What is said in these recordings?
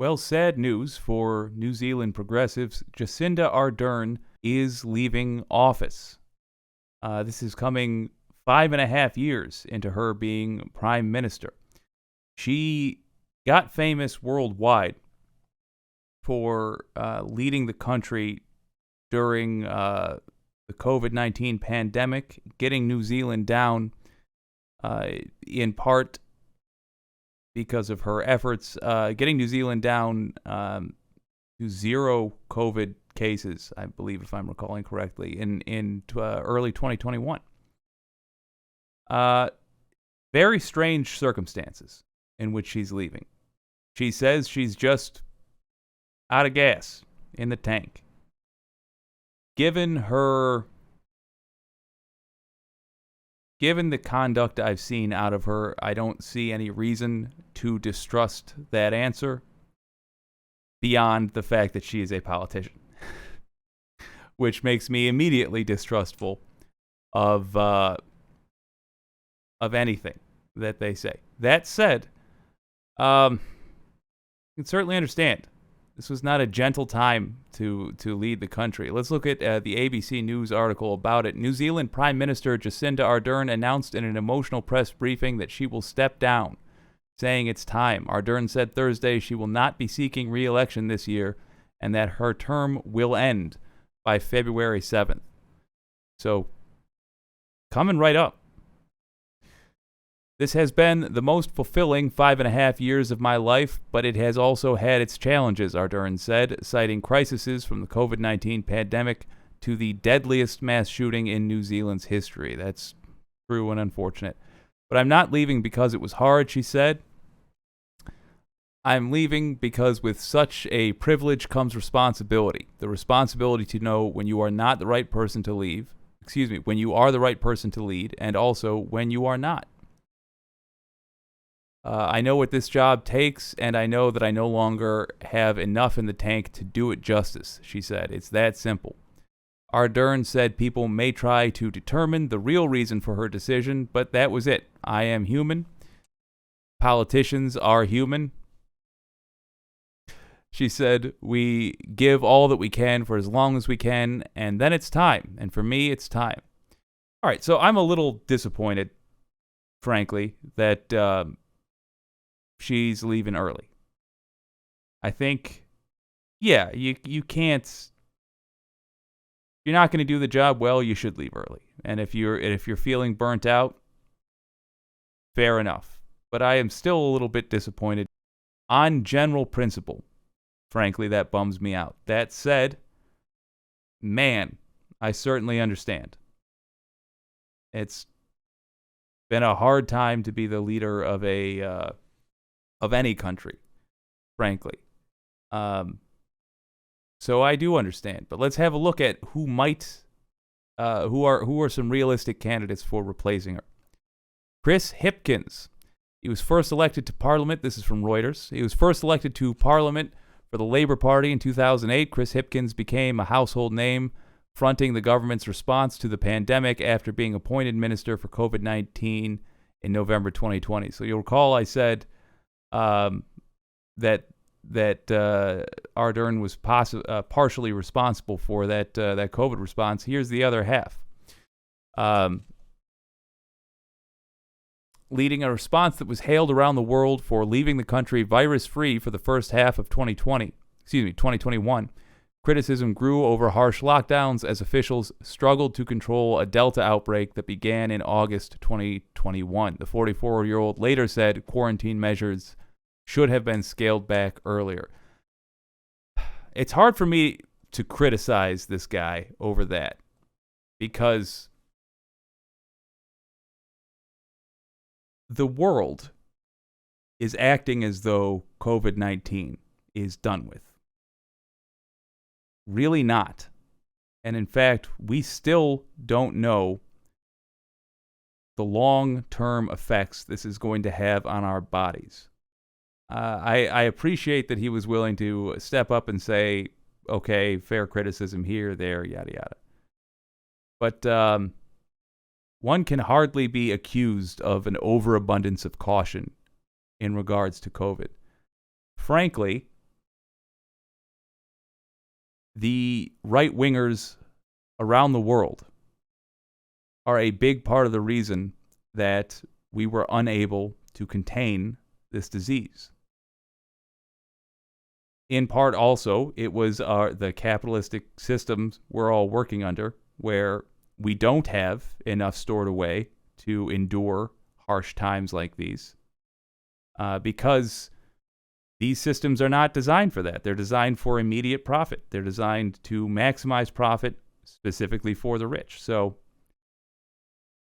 Well, sad news for New Zealand progressives. Jacinda Ardern is leaving office. This is coming 5.5 years into her being prime minister. She got famous worldwide for leading the country during the COVID-19 pandemic, getting New Zealand down in part because of her efforts, getting New Zealand down to zero COVID cases, I believe, if I'm recalling correctly, in early 2021. Very strange circumstances in which she's leaving. She says she's just out of gas in the tank. Given the conduct I've seen out of her, I don't see any reason to distrust that answer beyond the fact that she is a politician, which makes me immediately distrustful of anything that they say. That said, I can certainly understand. This was not a gentle time to lead the country. Let's look at the ABC News article about it. New Zealand Prime Minister Jacinda Ardern announced in an emotional press briefing that she will step down, saying it's time. Ardern said Thursday she will not be seeking re-election this year and that her term will end by February 7th. So, coming right up. This has been the most fulfilling 5.5 years of my life, but it has also had its challenges, Ardern said, citing crises from the COVID-19 pandemic to the deadliest mass shooting in New Zealand's history. That's true and unfortunate. But I'm not leaving because it was hard, she said. I'm leaving because with such a privilege comes responsibility. The responsibility to know when you are not the right person to leave. When you are the right person to lead, and also when you are not. I know what this job takes, and I know that I no longer have enough in the tank to do it justice, she said. It's that simple. Ardern said people may try to determine the real reason for her decision, but that was it. I am human. Politicians are human. She said, we give all that we can for as long as we can, and then it's time. And for me, it's time. All right, so I'm a little disappointed, frankly, that she's leaving early. I think, yeah, you can't. You're not going to do the job well. You should leave early. And if you're feeling burnt out, fair enough. But I am still a little bit disappointed. On general principle, frankly, that bums me out. That said, man, I certainly understand. It's been a hard time to be the leader of any country, frankly. So I do understand. But let's have a look at who are some realistic candidates for replacing her. Chris Hipkins. He was first elected to Parliament. This is from Reuters. He was first elected to Parliament for the Labour Party in 2008. Chris Hipkins became a household name, fronting the government's response to the pandemic after being appointed Minister for COVID-19 in November 2020. So you'll recall I said that Ardern was partially responsible for that COVID response. Here's the other half. Leading a response that was hailed around the world for leaving the country virus-free for the first half of 2021. Criticism grew over harsh lockdowns as officials struggled to control a Delta outbreak that began in August 2021. The 44-year-old later said quarantine measures should have been scaled back earlier. It's hard for me to criticize this guy over that because the world is acting as though COVID-19 is done with. Really not. And in fact, we still don't know the long-term effects this is going to have on our bodies. I appreciate that he was willing to step up and say, okay, fair criticism here, there, yada, yada. But one can hardly be accused of an overabundance of caution in regards to COVID. Frankly, the right-wingers around the world are a big part of the reason that we were unable to contain this disease. In part also, it was the capitalistic systems we're all working under, where we don't have enough stored away to endure harsh times like these, because these systems are not designed for that. They're designed for immediate profit. They're designed to maximize profit specifically for the rich. So,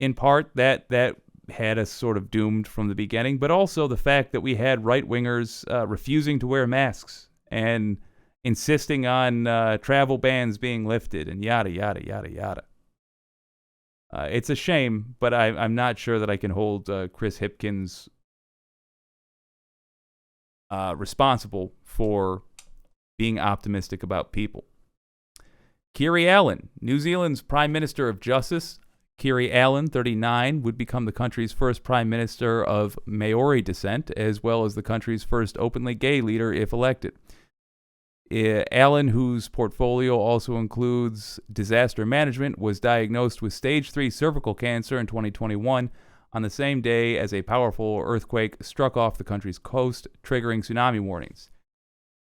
in part, that had us sort of doomed from the beginning, but also the fact that we had right-wingers refusing to wear masks and insisting on travel bans being lifted and yada, yada, yada, yada. It's a shame, but I'm not sure that I can hold Chris Hipkins responsible for being optimistic about people. Kiri Allan, New Zealand's Prime Minister of Justice. Kiri Allan, 39, would become the country's first Prime Minister of Maori descent, as well as the country's first openly gay leader if elected. Allan, whose portfolio also includes disaster management, was diagnosed with stage 3 cervical cancer in 2021 on the same day as a powerful earthquake struck off the country's coast, triggering tsunami warnings.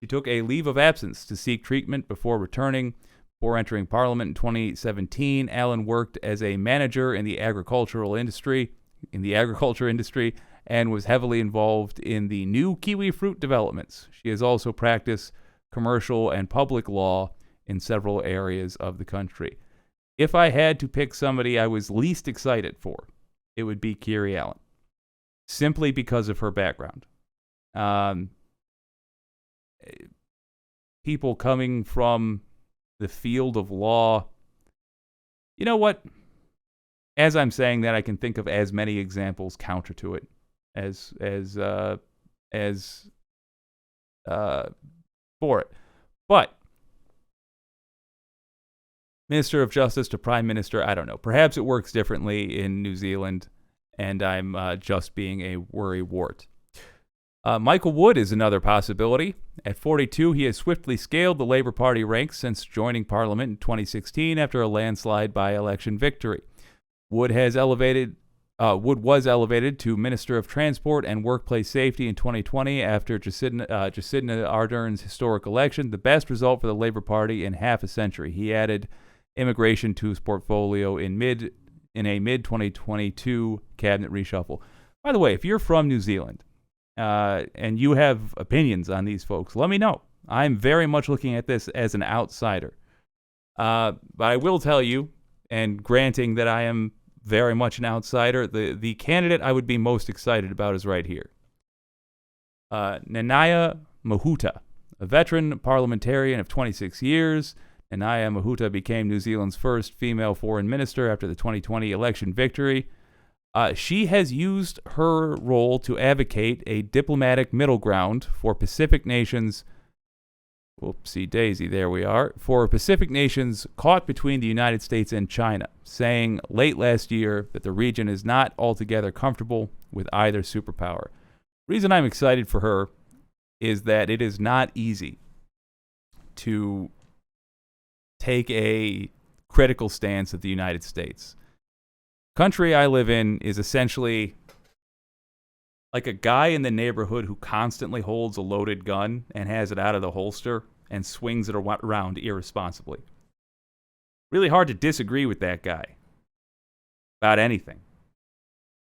She took a leave of absence to seek treatment before returning. Before entering Parliament in 2017, Allan worked as a manager in the agriculture industry, and was heavily involved in the new kiwi fruit developments. She has also practiced commercial and public law in several areas of the country. If I had to pick somebody I was least excited for, it would be Kiri Allan, simply because of her background. People coming from the field of law, you know what? As I'm saying that, I can think of as many examples counter to it as for it. But Minister of Justice to Prime Minister, I don't know. Perhaps it works differently in New Zealand, and I'm just being a worrywart. Michael Wood is another possibility. At 42, he has swiftly scaled the Labour Party ranks since joining Parliament in 2016 after a landslide by-election victory. Wood was elevated to Minister of Transport and Workplace Safety in 2020 after Jacinda Ardern's historic election, the best result for the Labour Party in half a century. He added immigration to his portfolio in a mid-2022 cabinet reshuffle. By the way, if you're from New Zealand and you have opinions on these folks, let me know. I'm very much looking at this as an outsider. But I will tell you, and granting that I am very much an outsider, the candidate I would be most excited about is right here. Nanaia Mahuta, a veteran parliamentarian of 26 years. Nanaia Mahuta became New Zealand's first female foreign minister after the 2020 election victory. She has used her role to advocate a diplomatic middle ground for Pacific nations. Whoopsie daisy, there we are. For Pacific nations caught between the United States and China, saying late last year that the region is not altogether comfortable with either superpower. The reason I'm excited for her is that it is not easy to take a critical stance of the United States. Country I live in is essentially like a guy in the neighborhood who constantly holds a loaded gun and has it out of the holster and swings it around irresponsibly. Really hard to disagree with that guy about anything.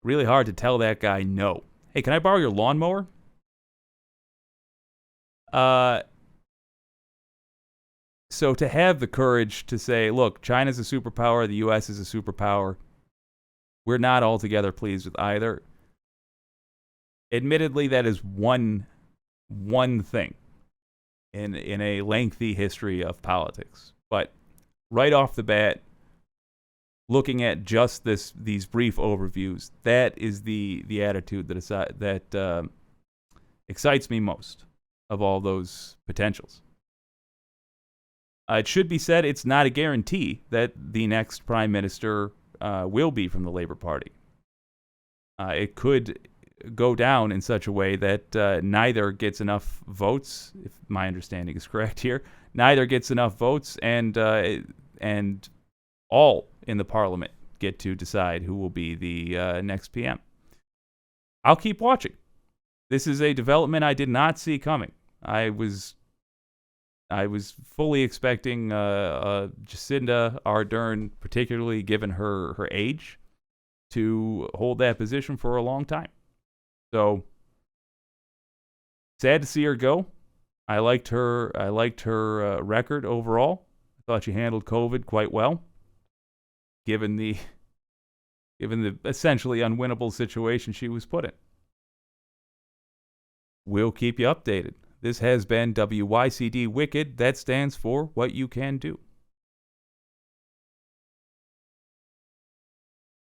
Really hard to tell that guy no. Hey, can I borrow your lawnmower? So to have the courage to say, look, China's a superpower, the U.S. is a superpower, we're not altogether pleased with either. Admittedly, that is one thing in a lengthy history of politics. But right off the bat, looking at just these brief overviews, that is the attitude that excites me most of all those potentials. It should be said it's not a guarantee that the next prime minister will be from the Labour Party. It could go down in such a way that neither gets enough votes, if my understanding is correct here. Neither gets enough votes, and all in the parliament get to decide who will be the next PM. I'll keep watching. This is a development I did not see coming. I was fully expecting Jacinda Ardern, particularly given her age, to hold that position for a long time. So sad to see her go. I liked her record overall. I thought she handled COVID quite well, given the essentially unwinnable situation she was put in. We'll keep you updated. This has been WYCD Wicked. That stands for What You Can Do.